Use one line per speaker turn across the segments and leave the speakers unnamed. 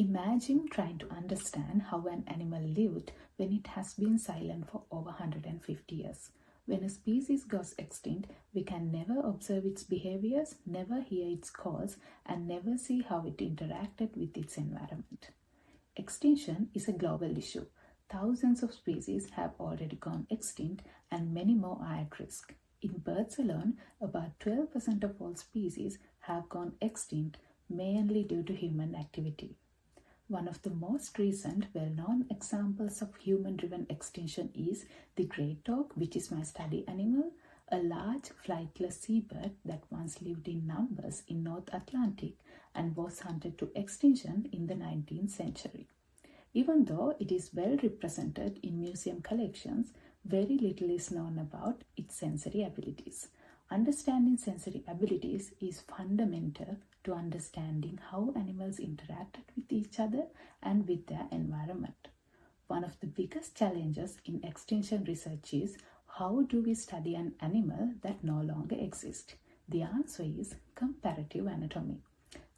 Imagine trying to understand how an animal lived when it has been silent for over 150 years. When a species goes extinct, we can never observe its behaviors, never hear its calls, and never see how it interacted with its environment. Extinction is a global issue. Thousands of species have already gone extinct, and many more are at risk. In birds alone, about 12% of all species have gone extinct, mainly due to human activity. One of the most recent well-known examples of human-driven extinction is the great auk, which is my study animal, a large flightless seabird that once lived in numbers in North Atlantic and was hunted to extinction in the 19th century. Even though it is well represented in museum collections, very little is known about its sensory abilities. Understanding sensory abilities is fundamental to understanding how animals interacted with each other and with their environment. One of the biggest challenges in extinction research is how do we study an animal that no longer exists? The answer is comparative anatomy.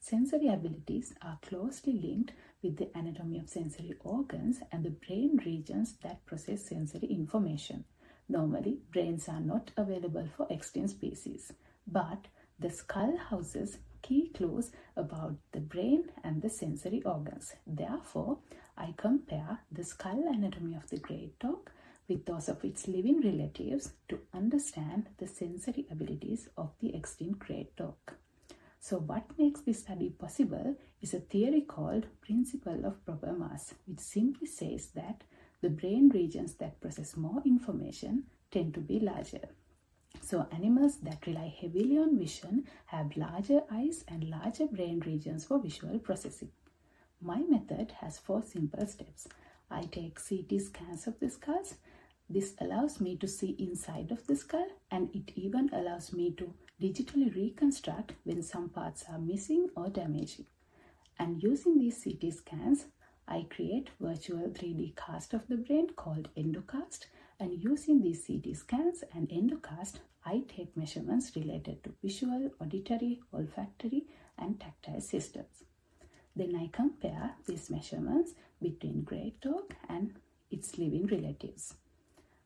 Sensory abilities are closely linked with the anatomy of sensory organs and the brain regions that process sensory information. Normally, brains are not available for extinct species, but the skull houses key clues about the brain and the sensory organs. Therefore, I compare the skull anatomy of the great auk with those of its living relatives to understand the sensory abilities of the extinct great auk. So what makes this study possible is a theory called principle of proper mass, which simply says that the brain regions that process more information tend to be larger. So animals that rely heavily on vision have larger eyes and larger brain regions for visual processing. My method has 4 simple steps. I take CT scans of the skulls. This allows me to see inside of the skull, and it even allows me to digitally reconstruct when some parts are missing or damaging. And using these CT scans, I create virtual 3D cast of the brain called endocast, and using these CT scans and endocast, I take measurements related to visual, auditory, olfactory, and tactile systems. Then I compare these measurements between great auk and its living relatives.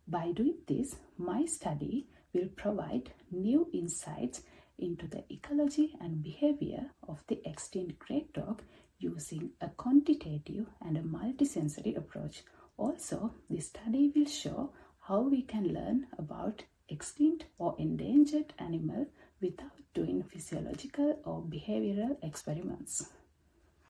By doing this, my study will provide new insights into the ecology and behavior of the extinct great auk using a quantitative and a multisensory approach. Also, this study will show how we can learn about extinct or endangered animals without doing physiological or behavioral experiments.